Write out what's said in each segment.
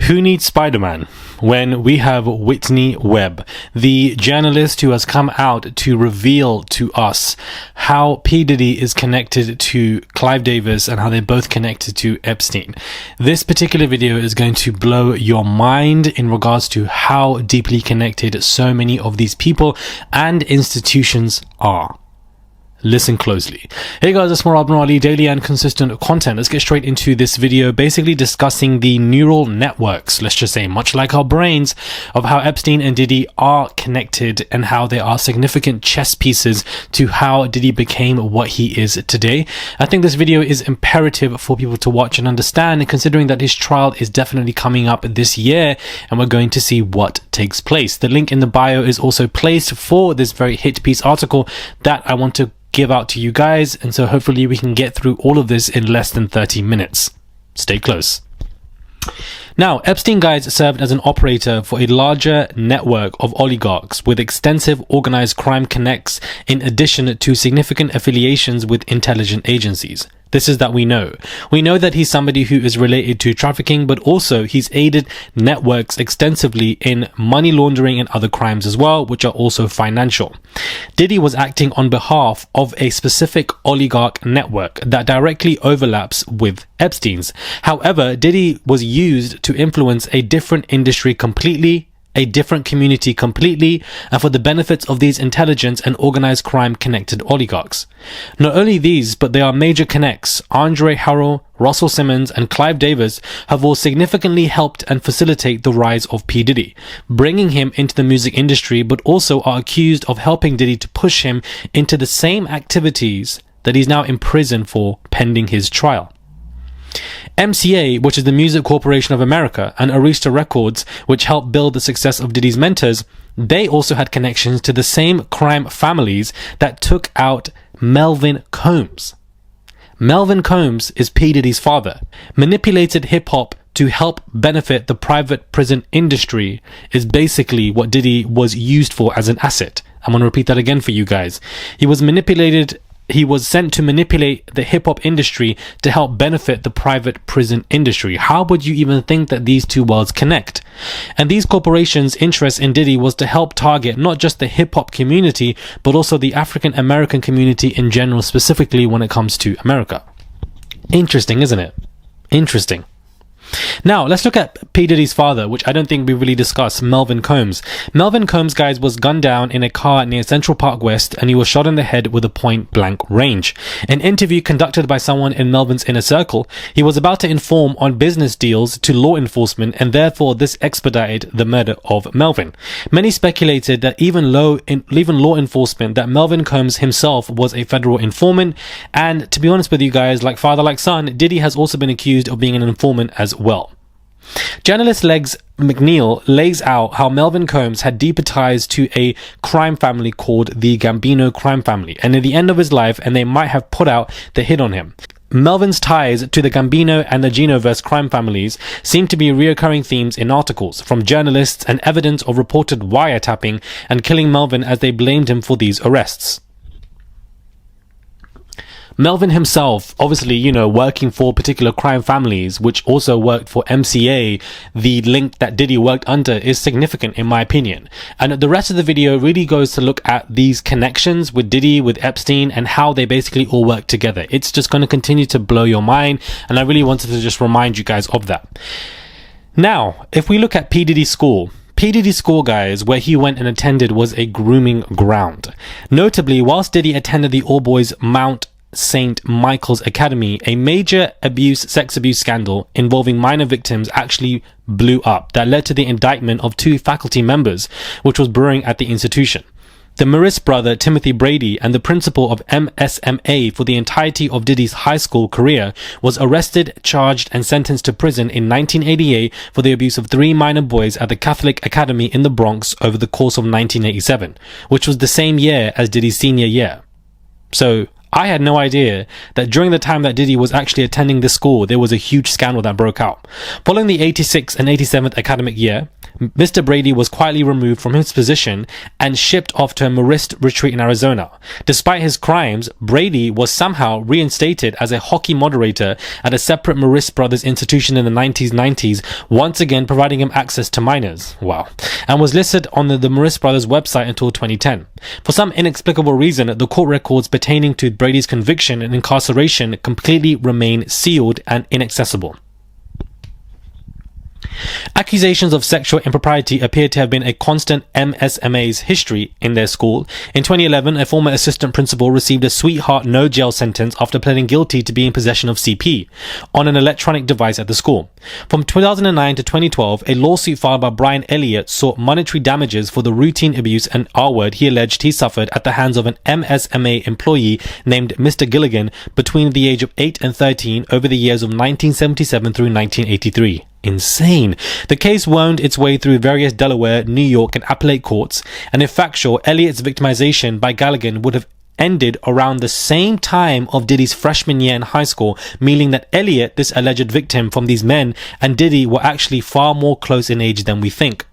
Who needs Spider-Man when we have Whitney Webb, the journalist who has come out to reveal to us how P. Diddy is connected to Clive Davis and how they're both connected to Epstein. This particular video is going to blow your mind in regards to how deeply connected so many of these people and institutions are. Listen closely. Hey guys, it's Murad Murali, daily and consistent content. Let's get straight into this video, basically discussing the neural networks, let's just say, much like our brains, of how Epstein and Diddy are connected and how they are significant chess pieces to how Diddy became what he is today. I think this video is imperative for people to watch and understand, considering that his trial is definitely coming up this year and we're going to see what takes place. The link in the bio is also placed for this very hit piece article that I want to give out to you guys, and so hopefully we can get through all of this in less than 30 minutes. Stay close. Now, Epstein, guys, served as an operator for a larger network of oligarchs with extensive organized crime connects, in addition to significant affiliations with intelligence agencies. This is that we know. We know that he's somebody who is related to trafficking, but also he's aided networks extensively in money laundering and other crimes as well, which are also financial. Diddy was acting on behalf of a specific oligarch network that directly overlaps with Epstein's. However, Diddy was used to influence a different industry completely, a different community completely, and for the benefits of these intelligence and organized crime connected oligarchs. Not only these, but there are major connects. Andre Harrell, Russell Simmons, and Clive Davis have all significantly helped and facilitate the rise of P. Diddy, bringing him into the music industry, but also are accused of helping Diddy to push him into the same activities that he's now in prison for pending his trial. MCA, which is the Music Corporation of America, and Arista Records, which helped build the success of Diddy's mentors, they also had connections to the same crime families that took out Melvin Combs. Melvin Combs is P. Diddy's father. Manipulated hip-hop to help benefit the private prison industry is basically what Diddy was used for as an asset. I'm going to repeat that again for you guys. He was sent to manipulate the hip-hop industry to help benefit the private prison industry. How would you even think that these two worlds connect? And these corporations' interest in Diddy was to help target not just the hip-hop community, but also the African-American community in general, specifically when it comes to America. Interesting, isn't it? Interesting. Now, let's look at P. Diddy's father, which I don't think we really discussed, Melvin Combs. Melvin Combs, guys, was gunned down in a car near Central Park West, and he was shot in the head with a point-blank range. An interview conducted by someone in Melvin's inner circle, he was about to inform on business deals to law enforcement, and therefore this expedited the murder of Melvin. Many speculated that even law enforcement, that Melvin Combs himself was a federal informant, and to be honest with you guys, like father like son, Diddy has also been accused of being an informant as well. Journalist Legs McNeil lays out how Melvin Combs had deeper ties to a crime family called the Gambino crime family, and at the end of his life, and they might have put out the hit on him. Melvin's ties to the Gambino and the Genoverse crime families seem to be recurring themes in articles from journalists and evidence of reported wiretapping and killing Melvin as they blamed him for these arrests. Melvin himself, obviously, working for particular crime families, which also worked for MCA, the link that Diddy worked under is significant in my opinion. And the rest of the video really goes to look at these connections with Diddy, with Epstein, and how they basically all work together. It's just going to continue to blow your mind, and I really wanted to just remind you guys of that. Now, if we look at P. Diddy's school, guys, where he went and attended was a grooming ground. Notably, whilst Diddy attended the all-boys Mount St. Michael's Academy, a major sex abuse scandal involving minor victims actually blew up that led to the indictment of 2 faculty members, which was brewing at the institution. The Maris brother, Timothy Brady, and the principal of MSMA for the entirety of Diddy's high school career, was arrested, charged, and sentenced to prison in 1988 for the abuse of 3 minor boys at the Catholic Academy in the Bronx over the course of 1987, which was the same year as Diddy's senior year. So, I had no idea that during the time that Diddy was actually attending this school, there was a huge scandal that broke out. Following the 86th and 87th academic year, Mr. Brady was quietly removed from his position and shipped off to a Marist retreat in Arizona. Despite his crimes, Brady was somehow reinstated as a hockey moderator at a separate Marist Brothers institution in the 1990s, once again providing him access to minors. Wow. And was listed on the Marist Brothers website until 2010. For some inexplicable reason, the court records pertaining to Brady's conviction and incarceration completely remain sealed and inaccessible. Accusations of sexual impropriety appear to have been a constant MSMA's history in their school. In 2011, a former assistant principal received a sweetheart no jail sentence after pleading guilty to being in possession of CP on an electronic device at the school. From 2009 to 2012, a lawsuit filed by Brian Elliott sought monetary damages for the routine abuse and R-word he alleged he suffered at the hands of an MSMA employee named Mr. Gilligan between the age of 8 and 13 over the years of 1977 through 1983. Insane. The case wound its way through various Delaware, New York, and appellate courts, and if factual, Elliott's victimization by Gallagher would have ended around the same time of Diddy's freshman year in high school, meaning that Elliott, this alleged victim from these men, and Diddy were actually far more close in age than we think.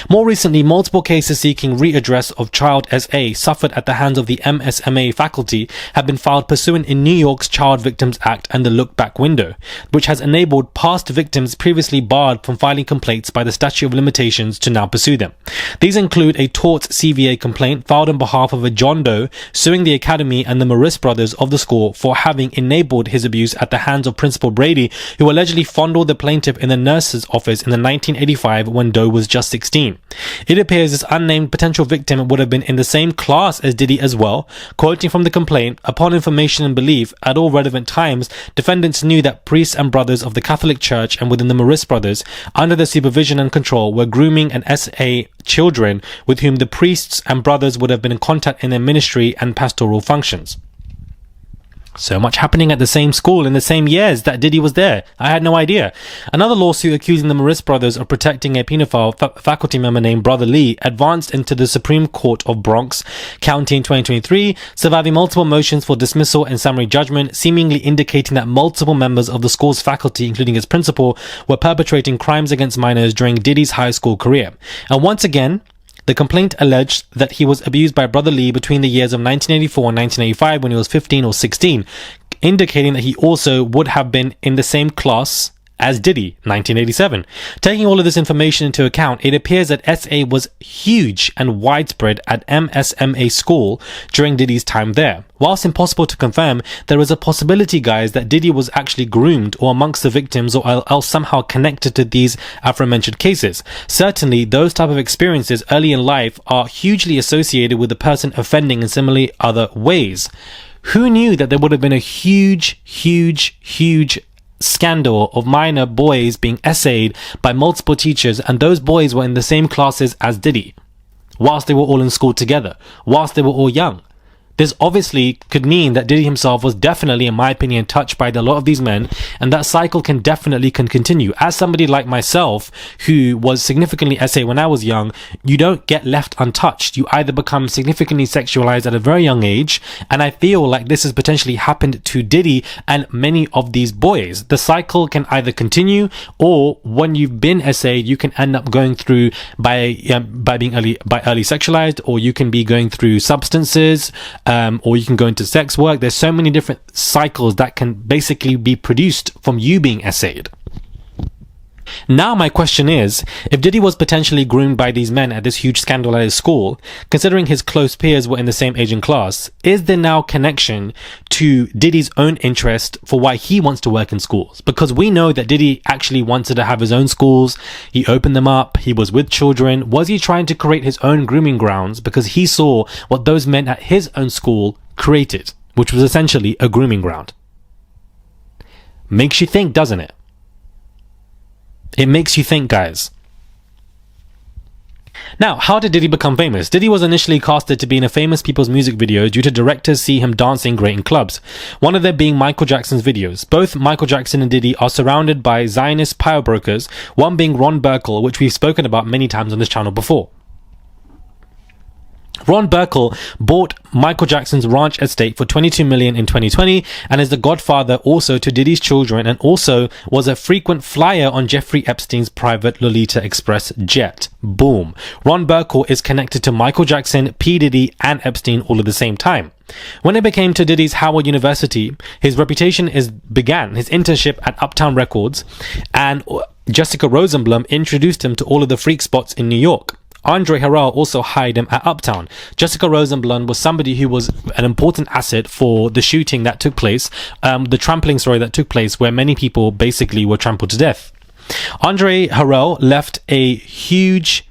More recently, multiple cases seeking readdress of child SA suffered at the hands of the MSMA faculty have been filed pursuant in New York's Child Victims Act and the Look Back window, which has enabled past victims previously barred from filing complaints by the statute of limitations to now pursue them. These include a tort CVA complaint filed on behalf of a John Doe suing the academy and the Marist brothers of the school for having enabled his abuse at the hands of Principal Brady, who allegedly fondled the plaintiff in the nurse's office in 1985 when Doe was just 16. It appears this unnamed potential victim would have been in the same class as Diddy as well. Quoting from the complaint, upon information and belief, at all relevant times, defendants knew that priests and brothers of the Catholic Church and within the Marist brothers, under their supervision and control, were grooming and SA children with whom the priests and brothers would have been in contact in their ministry and pastoral functions. So much happening at the same school in the same years that Diddy was there. I had no idea. Another lawsuit accusing the Marist brothers of protecting a pedophile faculty member named Brother Lee advanced into the Supreme Court of Bronx County in 2023, surviving multiple motions for dismissal and summary judgment, seemingly indicating that multiple members of the school's faculty, including its principal, were perpetrating crimes against minors during Diddy's high school career. And once again, the complaint alleged that he was abused by Brother Lee between the years of 1984 and 1985 when he was 15 or 16, indicating that he also would have been in the same class as Diddy, 1987. Taking all of this information into account, it appears that SA was huge and widespread at MSMA school during Diddy's time there. Whilst impossible to confirm, there is a possibility, guys, that Diddy was actually groomed or amongst the victims or else somehow connected to these aforementioned cases. Certainly, those type of experiences early in life are hugely associated with the person offending in similarly other ways. Who knew that there would have been a huge scandal of minor boys being essayed by multiple teachers, and those boys were in the same classes as Diddy, whilst they were all in school together, whilst they were all young? This obviously could mean that Diddy himself was definitely, in my opinion, touched by a lot of these men, and that cycle can definitely continue. As somebody like myself, who was significantly essayed when I was young, you don't get left untouched. You either become significantly sexualized at a very young age, and I feel like this has potentially happened to Diddy and many of these boys. The cycle can either continue, or when you've been essayed, you can end up going through by being early sexualized, or you can be going through substances, or you can go into sex work. There's so many different cycles that can basically be produced from you being essayed. Now my question is, if Diddy was potentially groomed by these men at this huge scandal at his school, considering his close peers were in the same age and class, is there now connection to Diddy's own interest for why he wants to work in schools? Because we know that Diddy actually wanted to have his own schools, he opened them up, he was with children. Was he trying to create his own grooming grounds because he saw what those men at his own school created, which was essentially a grooming ground? Makes you think, doesn't it? It makes you think, guys. Now, how did Diddy become famous? Diddy was initially casted to be in a famous people's music video due to directors see him dancing great in clubs, one of them being Michael Jackson's videos. Both Michael Jackson and Diddy are surrounded by Zionist power brokers, one being Ron Burkle, which we've spoken about many times on this channel before. Ron Burkle bought Michael Jackson's ranch estate for $22 million in 2020 and is the godfather also to Diddy's children, and also was a frequent flyer on Jeffrey Epstein's private Lolita Express jet. Boom. Ron Burkle is connected to Michael Jackson, P. Diddy, and Epstein all at the same time. When it became to Diddy's Howard University, his reputation began his internship at Uptown Records, and Jessica Rosenblum introduced him to all of the freak spots in New York. Andre Harrell also hired him at Uptown. Jessica Rosenblum was somebody who was an important asset for the shooting that took place, the trampling story that took place, where many people basically were trampled to death. Andre Harrell left a huge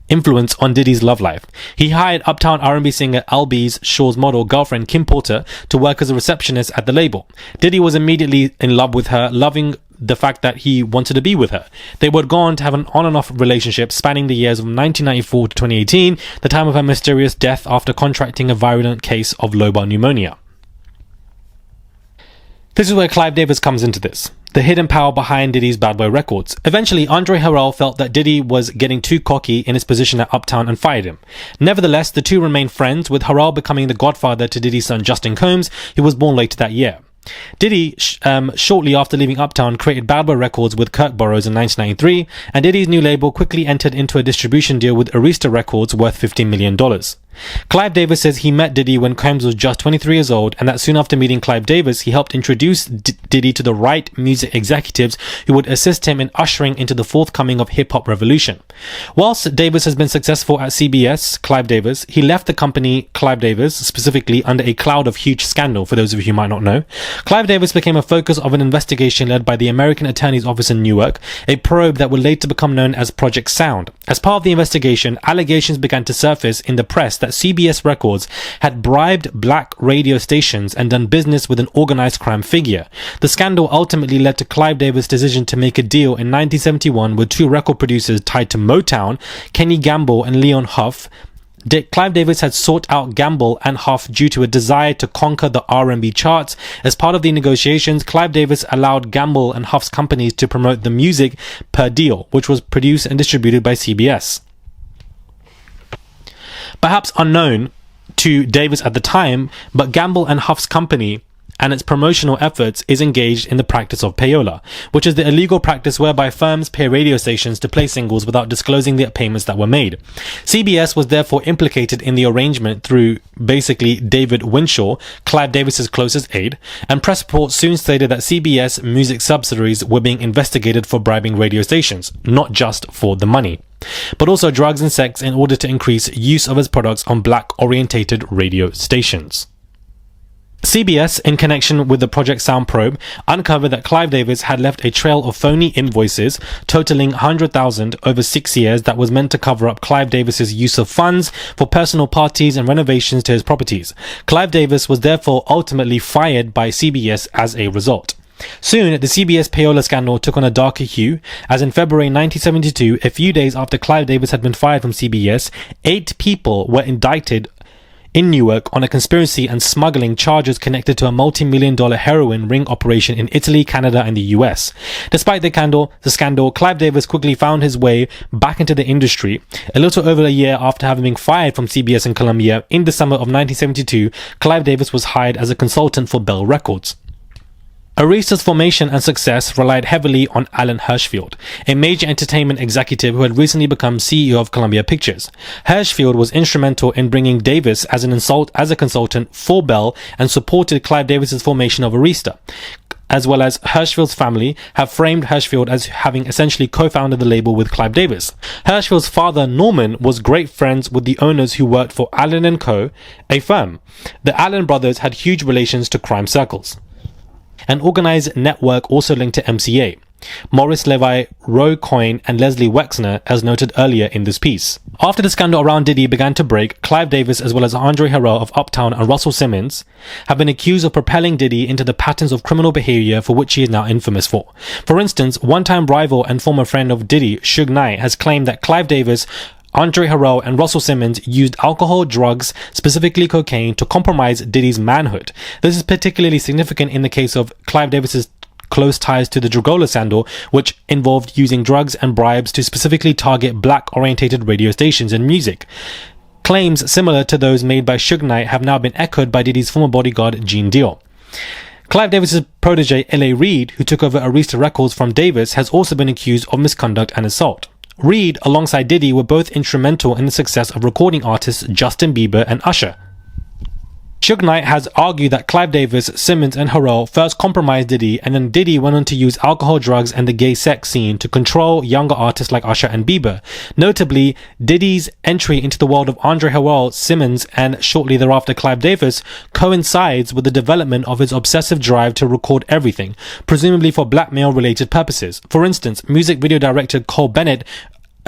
influence on Diddy's love life. He hired Uptown R&B singer Albie's Shaw's model girlfriend Kim Porter to work as a receptionist at the label. Diddy was immediately in love with her, loving the fact that he wanted to be with her. They would go on to have an on and off relationship spanning the years of 1994 to 2018, the time of her mysterious death after contracting a virulent case of lobar pneumonia. This is where Clive Davis comes into this, the hidden power behind Diddy's Bad Boy Records. Eventually, Andre Harrell felt that Diddy was getting too cocky in his position at Uptown and fired him. Nevertheless, the two remained friends, with Harrell becoming the godfather to Diddy's son Justin Combs, who was born later that year. Diddy, shortly after leaving Uptown, created Bad Boy Records with Kirk Burroughs in 1993, and Diddy's new label quickly entered into a distribution deal with Arista Records worth $15 million. Clive Davis says he met Diddy when Combs was just 23 years old, and that soon after meeting Clive Davis, he helped introduce Diddy to the right music executives who would assist him in ushering into the forthcoming of hip-hop revolution. Whilst Davis has been successful at CBS, Clive Davis, he left the company Clive Davis specifically under a cloud of huge scandal, for those of you who might not know. Clive Davis became a focus of an investigation led by the American Attorney's Office in Newark, a probe that would later become known as Project Sound. As part of the investigation, allegations began to surface in the press that CBS Records had bribed black radio stations and done business with an organized crime figure. The scandal ultimately led to Clive Davis' decision to make a deal in 1971 with two record producers tied to Motown, Kenny Gamble and Leon Huff. Clive Davis had sought out Gamble and Huff due to a desire to conquer the R&B charts. As part of the negotiations, Clive Davis allowed Gamble and Huff's companies to promote the music per deal, which was produced and distributed by CBS. Perhaps unknown to Davis at the time, but Gamble and Huff's company and its promotional efforts is engaged in the practice of payola, which is the illegal practice whereby firms pay radio stations to play singles without disclosing the payments that were made. CBS was therefore implicated in the arrangement through basically David Winshaw, Clive Davis's closest aide, and press reports soon stated that CBS music subsidiaries were being investigated for bribing radio stations, not just for the money, but also drugs and sex in order to increase use of its products on black-orientated radio stations. CBS, in connection with the Project Sound probe, uncovered that Clive Davis had left a trail of phony invoices totaling $100,000 over 6 years that was meant to cover up Clive Davis's use of funds for personal parties and renovations to his properties. Clive Davis was therefore ultimately fired by CBS as a result. Soon, the CBS payola scandal took on a darker hue, as in February 1972, a few days after Clive Davis had been fired from CBS, 8 people were indicted in Newark on a conspiracy and smuggling charges connected to a multi-million-dollar heroin ring operation in Italy, Canada, and the US. Despite the scandal, Clive Davis quickly found his way back into the industry. A little over a year after having been fired from CBS in Columbia, in the summer of 1972, Clive Davis was hired as a consultant for Bell Records. Arista's formation and success relied heavily on Alan Hirschfield, a major entertainment executive who had recently become CEO of Columbia Pictures. Hirschfield was instrumental in bringing Davis as a consultant for Bell and supported Clive Davis's formation of Arista, as well as Hirschfield's family have framed Hirschfield as having essentially co-founded the label with Clive Davis. Hirschfield's father, Norman, was great friends with the owners who worked for Allen & Co., a firm. The Allen brothers had huge relations to crime circles. An organized network also linked to MCA, Morris Levi, Roy Coyne, and Leslie Wexner, as noted earlier in this piece. After the scandal around Diddy began to break, Clive Davis, as well as Andre Harrell of Uptown and Russell Simmons, have been accused of propelling Diddy into the patterns of criminal behavior for which he is now infamous for. For instance, one-time rival and former friend of Diddy, Suge Knight, has claimed that Clive Davis, Andre Harrell, and Russell Simmons used alcohol, drugs, specifically cocaine, to compromise Diddy's manhood. This is particularly significant in the case of Clive Davis's close ties to the Dragola scandal, which involved using drugs and bribes to specifically target black-orientated radio stations and music. Claims similar to those made by Suge Knight have now been echoed by Diddy's former bodyguard, Gene Deal. Clive Davis's protege, L.A. Reid, who took over Arista Records from Davis, has also been accused of misconduct and assault. Reid, alongside Diddy, were both instrumental in the success of recording artists Justin Bieber and Usher. Suge Knight has argued that Clive Davis, Simmons and Harrell first compromised Diddy, and then Diddy went on to use alcohol, drugs and the gay sex scene to control younger artists like Usher and Bieber. Notably, Diddy's entry into the world of Andre Harrell, Simmons and shortly thereafter Clive Davis coincides with the development of his obsessive drive to record everything, presumably for blackmail related purposes. For instance, music video director Cole Bennett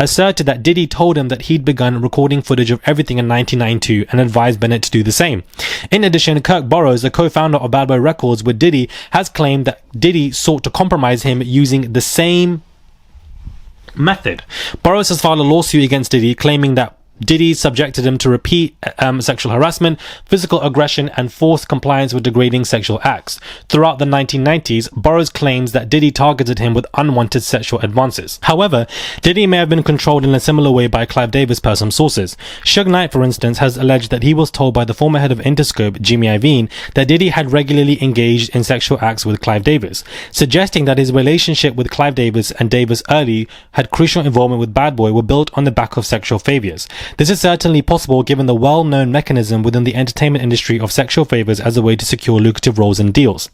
asserted that Diddy told him that he'd begun recording footage of everything in 1992 and advised Bennett to do the same. In addition, Kirk Burroughs, the co-founder of Bad Boy Records with Diddy, has claimed that Diddy sought to compromise him using the same method. Burroughs has filed a lawsuit against Diddy claiming that Diddy subjected him to repeat sexual harassment, physical aggression, and forced compliance with degrading sexual acts. Throughout the 1990s, Burroughs claims that Diddy targeted him with unwanted sexual advances. However, Diddy may have been controlled in a similar way by Clive Davis per some sources. Suge Knight, for instance, has alleged that he was told by the former head of Interscope, Jimmy Iovine, that Diddy had regularly engaged in sexual acts with Clive Davis, suggesting that his relationship with Clive Davis and Davis early had crucial involvement with Bad Boy were built on the back of sexual favors. This is certainly possible given the well-known mechanism within the entertainment industry of sexual favors as a way to secure lucrative roles and deals.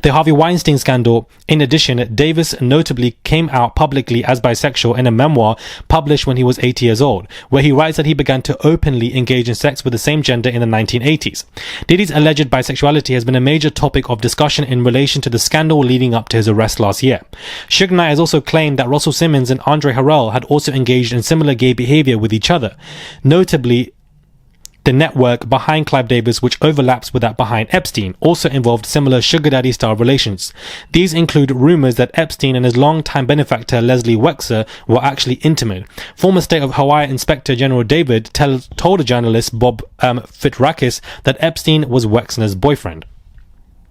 The Harvey Weinstein scandal. In addition, Davis notably came out publicly as bisexual in a memoir published when he was 80 years old, where he writes that he began to openly engage in sex with the same gender in the 1980s. Diddy's alleged bisexuality has been a major topic of discussion in relation to the scandal leading up to his arrest last year. Suge Knight has also claimed that Russell Simmons and Andre Harrell had also engaged in similar gay behavior with each other. Notably, the network behind Clive Davis, which overlaps with that behind Epstein, also involved similar sugar daddy style relations. These include rumors that Epstein and his longtime benefactor Leslie Wexner were actually intimate. Former State of Hawaii Inspector General David told a journalist, Bob Fitrakis, that Epstein was Wexner's boyfriend.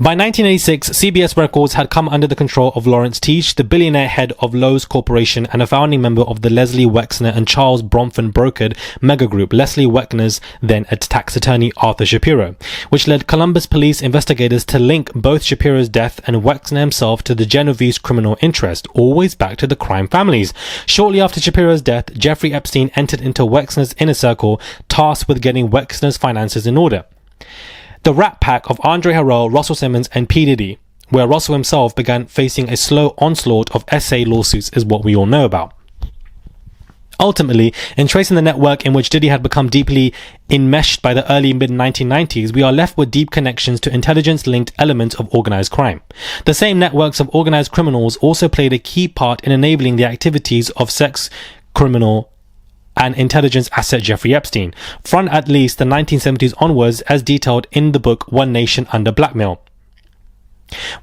By 1986, CBS Records had come under the control of Lawrence Teach, the billionaire head of Lowe's Corporation and a founding member of the Leslie Wexner and Charles Bronfman brokered mega group, Leslie Wexner's then tax attorney Arthur Shapiro, which led Columbus police investigators to link both Shapiro's death and Wexner himself to the Genovese criminal interest, always back to the crime families. Shortly after Shapiro's death, Jeffrey Epstein entered into Wexner's inner circle, tasked with getting Wexner's finances in order. The Rat Pack of Andre Harrell, Russell Simmons and P. Diddy, where Russell himself began facing a slow onslaught of SA lawsuits, is what we all know about. Ultimately, in tracing the network in which Diddy had become deeply enmeshed by the early mid-1990s, we are left with deep connections to intelligence-linked elements of organized crime. The same networks of organized criminals also played a key part in enabling the activities of sex criminal and intelligence asset Jeffrey Epstein, from at least the 1970s onwards, as detailed in the book One Nation Under Blackmail.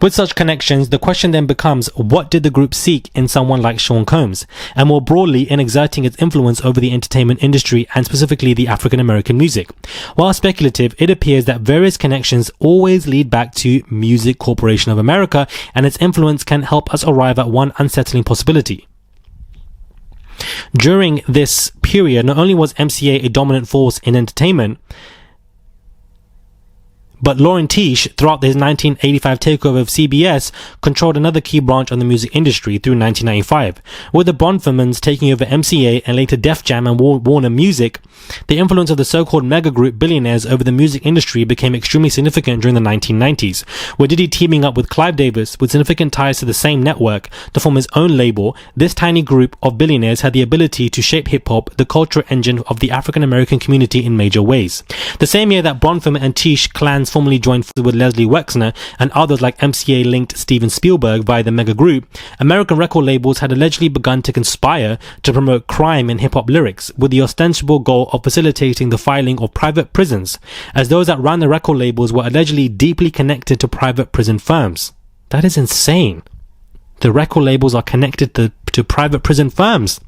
With such connections, the question then becomes, what did the group seek in someone like Sean Combs, and more broadly in exerting its influence over the entertainment industry and specifically the African American music? While speculative, it appears that various connections always lead back to Music Corporation of America, and its influence can help us arrive at one unsettling possibility. During this period, not only was MCA a dominant force in entertainment, but Lawrence Teach, throughout his 1985 takeover of CBS, controlled another key branch of the music industry through 1995. With the Bronfmans taking over MCA and later Def Jam and Warner Music, the influence of the so-called mega group billionaires over the music industry became extremely significant during the 1990s, with Diddy teaming up with Clive Davis with significant ties to the same network to form his own label. This tiny group of billionaires had the ability to shape hip-hop, the cultural engine of the African American community, in major ways. The same year that Bronfman and Teach clans formally joined with Leslie Wexner and others like MCA linked Steven Spielberg via the mega group, American record labels had allegedly begun to conspire to promote crime in hip-hop lyrics, with the ostensible goal of facilitating the filing of private prisons, as those that ran the record labels were allegedly deeply connected to private prison firms. That is insane. The record labels are connected to private prison firms.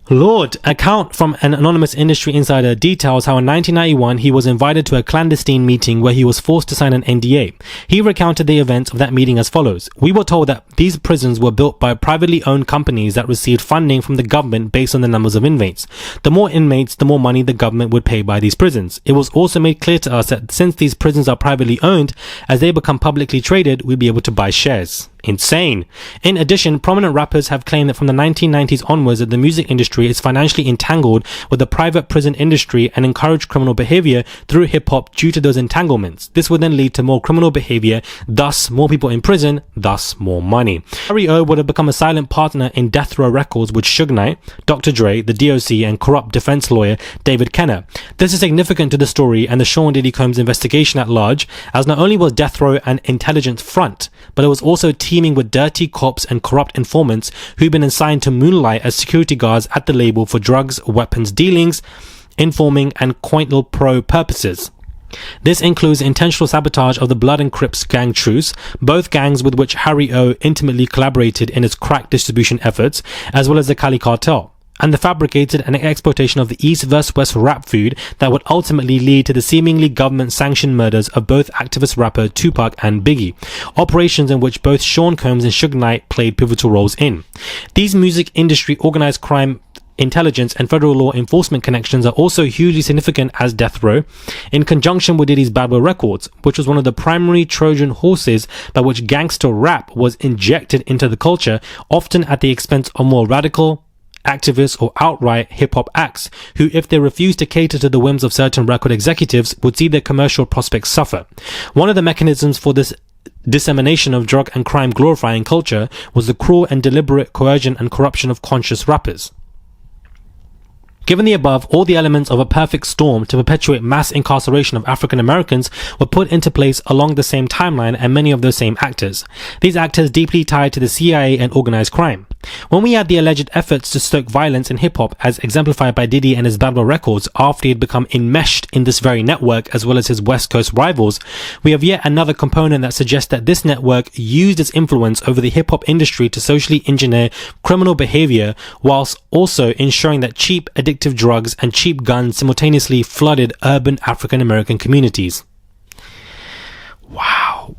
Lord, account from an anonymous industry insider details how in 1991 he was invited to a clandestine meeting where he was forced to sign an NDA. He recounted the events of that meeting as follows. We were told that these prisons were built by privately owned companies that received funding from the government based on the numbers of inmates. The more inmates, the more money the government would pay by these prisons. It was also made clear to us that since these prisons are privately owned, as they become publicly traded, we'd be able to buy shares. Insane. In addition, prominent rappers have claimed that from the 1990s onwards that the music industry is financially entangled with the private prison industry and encourage criminal behavior through hip-hop due to those entanglements. This would then lead to more criminal behavior, thus more people in prison, thus more money. Harry O would have become a silent partner in Death Row Records with Suge Knight, Dr. Dre, the DOC, and corrupt defense lawyer David Kenner. This is significant to the story and the Sean Diddy Combs investigation at large, as not only was Death Row an intelligence front, but it was also teaming with dirty cops and corrupt informants who'd been assigned to moonlight as security guards at the label for drugs, weapons dealings, informing, and COINTELPRO purposes. This includes intentional sabotage of the Blood and Crips gang truce, both gangs with which Harry O intimately collaborated in his crack distribution efforts, as well as the Cali cartel, and the fabricated and exploitation of the East vs West rap feud that would ultimately lead to the seemingly government-sanctioned murders of both activist rapper Tupac and Biggie, operations in which both Sean Combs and Suge Knight played pivotal roles in. These music industry organized crime intelligence and federal law enforcement connections are also hugely significant as Death Row, in conjunction with Diddy's Bad Boy Records, which was one of the primary Trojan horses by which gangster rap was injected into the culture, often at the expense of more radical, activists, or outright hip-hop acts who, if they refused to cater to the whims of certain record executives, would see their commercial prospects suffer. One of the mechanisms for this dissemination of drug and crime glorifying culture was the cruel and deliberate coercion and corruption of conscious rappers. Given the above, all the elements of a perfect storm to perpetuate mass incarceration of African Americans were put into place along the same timeline and many of those same actors. These actors deeply tied to the CIA and organized crime. When we add the alleged efforts to stoke violence in hip-hop as exemplified by Diddy and his Bad Boy Records after he had become enmeshed in this very network as well as his West Coast rivals, we have yet another component that suggests that this network used its influence over the hip-hop industry to socially engineer criminal behavior whilst also ensuring that cheap, addictive drugs and cheap guns simultaneously flooded urban African American communities. Wow.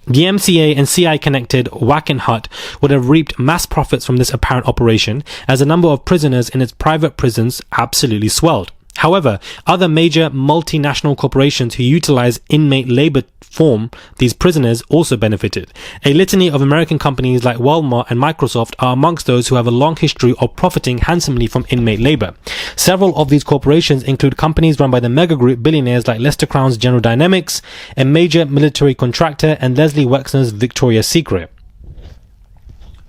The MCA and CI connected Wack and Hut would have reaped mass profits from this apparent operation, as the number of prisoners in its private prisons absolutely swelled. However, other major multinational corporations who utilize inmate labor form these prisoners also benefited. A litany of American companies like Walmart and Microsoft are amongst those who have a long history of profiting handsomely from inmate labor. Several of these corporations include companies run by the mega group billionaires like Lester Crown's General Dynamics, a major military contractor, and Leslie Wexner's Victoria's Secret.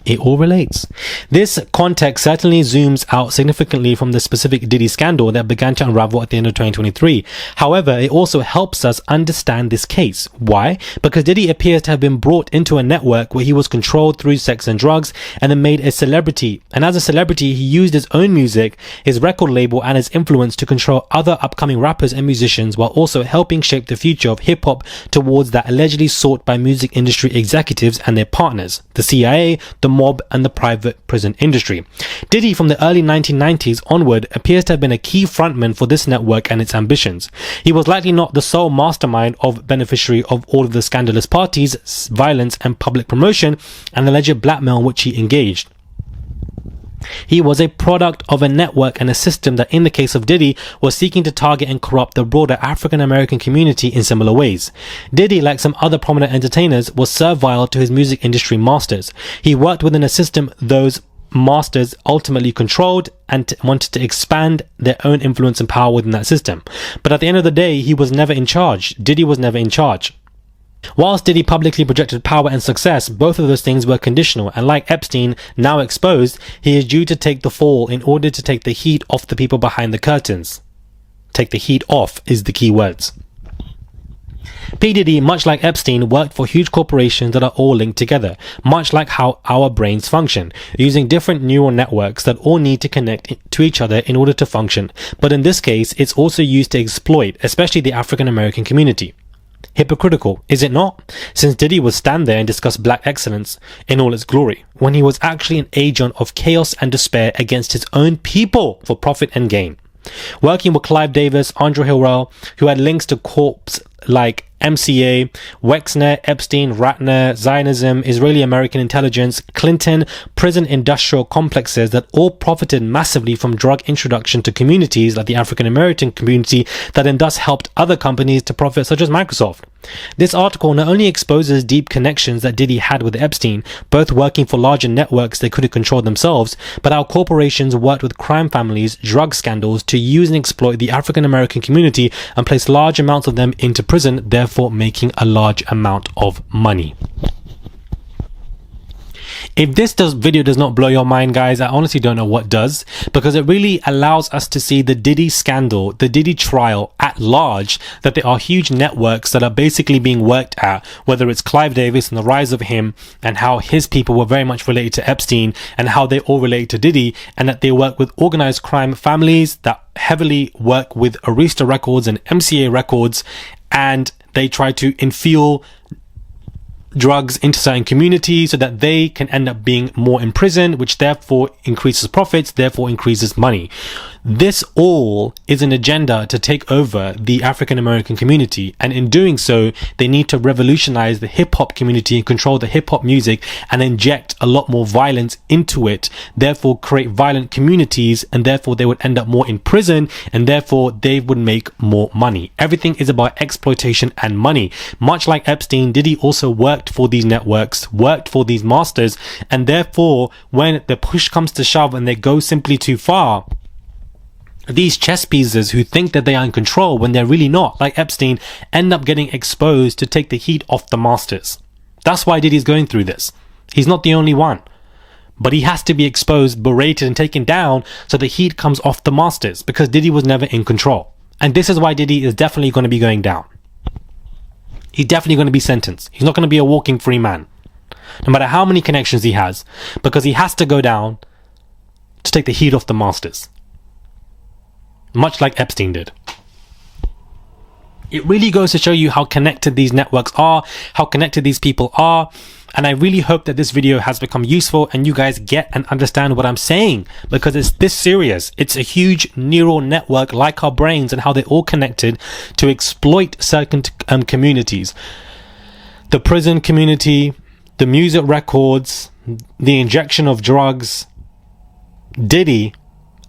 It all relates. This context certainly zooms out significantly from the specific Diddy scandal that began to unravel at the end of 2023. However, it also helps us understand this case. Why? Because Diddy appears to have been brought into a network where he was controlled through sex and drugs and then made a celebrity. And as a celebrity, he used his own music, his record label, and his influence to control other upcoming rappers and musicians while also helping shape the future of hip-hop towards that allegedly sought by music industry executives and their partners, the CIA, the mob, and the private prison industry. Diddy, from the early 1990s onward, appears to have been a key frontman for this network and its ambitions. He was likely not the sole mastermind of beneficiary of all of the scandalous parties, violence, and public promotion, and alleged blackmail in which he engaged. He was a product of a network and a system that, in the case of Diddy, was seeking to target and corrupt the broader African American community in similar ways. Diddy, like some other prominent entertainers, was servile to his music industry masters. He worked within a system those masters ultimately controlled and wanted to expand their own influence and power within that system. But at the end of the day, he was never in charge. Diddy was never in charge. Whilst Diddy publicly projected power and success, both of those things were conditional, and like Epstein, now exposed, he is due to take the fall in order to take the heat off the people behind the curtains. Take the heat off is the key words. P. Diddy, much like Epstein, worked for huge corporations that are all linked together, much like how our brains function, using different neural networks that all need to connect to each other in order to function. But in this case, it's also used to exploit, especially the African American community. Hypocritical, is it not? Since Diddy would stand there and discuss black excellence in all its glory, when he was actually an agent of chaos and despair against his own people for profit and gain. Working with Clive Davis, Andre Hillel, who had links to corps like MCA, Wexner, Epstein, Ratner, Zionism, Israeli-American intelligence, Clinton, prison industrial complexes that all profited massively from drug introduction to communities like the African-American community that then thus helped other companies to profit, such as Microsoft. This article not only exposes deep connections that Diddy had with Epstein, both working for larger networks they couldn't control themselves, but how corporations worked with crime families, drug scandals to use and exploit the African-American community and place large amounts of them into prison, therefore making a large amount of money. If this video does not blow your mind, guys, I honestly don't know what does, because it really allows us to see the Diddy scandal, the Diddy trial at large, that there are huge networks that are basically being worked at, whether it's Clive Davis and the rise of him and how his people were very much related to Epstein and how they all relate to Diddy, and that they work with organized crime families that heavily work with Arista Records and MCA Records, and they try to infuel drugs into certain communities so that they can end up being more in prison, which therefore increases profits, therefore increases money. This all is an agenda to take over the African American community, and in doing so they need to revolutionize the hip-hop community and control the hip-hop music and inject a lot more violence into it, therefore create violent communities, and therefore they would end up more in prison, and therefore they would make more money. Everything is about exploitation and money. Much like Epstein, Diddy also worked for these networks, worked for these masters, and therefore when the push comes to shove and they go simply too far, these chess pieces who think that they are in control when they're really not, like Epstein, end up getting exposed to take the heat off the masters. That's why Diddy's going through this. He's not the only one, but he has to be exposed, berated and taken down so the heat comes off the masters, because Diddy was never in control. And this is why Diddy is definitely going to be going down. He's definitely going to be sentenced. He's not going to be a walking free man, no matter how many connections he has, because he has to go down to take the heat off the masters, much like Epstein did. It really goes to show you how connected these networks are, how connected these people are, and I really hope that this video has become useful and you guys get and understand what I'm saying, because it's this serious. It's a huge neural network like our brains, and how they're all connected to exploit certain communities. The prison community, the music records, the injection of drugs, Diddy,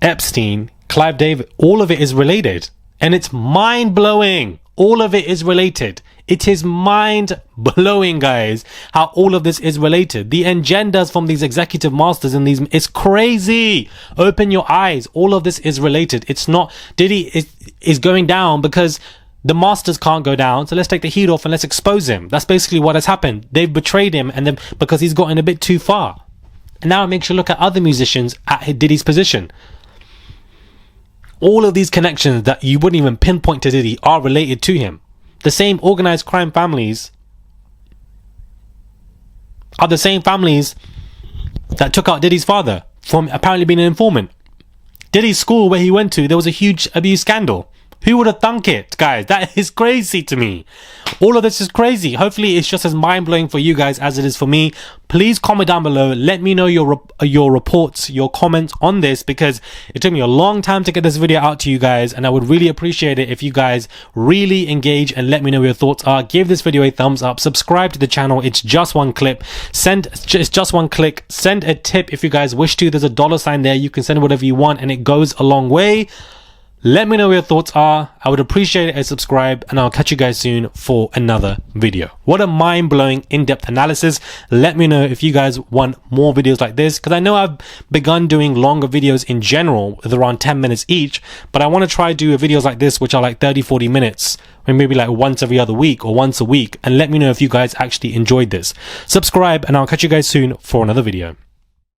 Epstein, Clive Davis, all of it is related, and it's mind-blowing. All of it is related. It is mind-blowing, guys, how all of this is related. The agendas from these executive masters and these, it's crazy. Open your eyes. All of this is related. It's not, Diddy is going down because the masters can't go down, so let's take the heat off and let's expose him. That's basically what has happened. They've betrayed him, and then because he's gotten a bit too far. And now it makes you look at other musicians at Diddy's position. All of these connections that you wouldn't even pinpoint to Diddy are related to him. The same organized crime families are the same families that took out Diddy's father from apparently being an informant. Diddy's school where he went to, there was a huge abuse scandal. Who would have thunk it, guys? That is crazy to me. All of this is crazy. Hopefully it's just as mind-blowing for you guys as it is for me. Please comment down below. Let me know your reports, your comments on this, because it took me a long time to get this video out to you guys, and I would really appreciate it if you guys really engage and let me know what your thoughts are. Give this video a thumbs up. Subscribe to the channel. It's just one clip. It's just one click. Send a tip if you guys wish to. There's a $sign there. You can send whatever you want, and it goes a long way. Let me know what your thoughts are. I would appreciate it if you subscribe, and I'll catch you guys soon for another video. What a mind-blowing, in-depth analysis. Let me know if you guys want more videos like this, because I know I've begun doing longer videos in general with around 10 minutes each, but I want to try do videos like this which are like 30-40 minutes, or maybe like once every other week or once a week, and let me know if you guys actually enjoyed this. Subscribe, and I'll catch you guys soon for another video.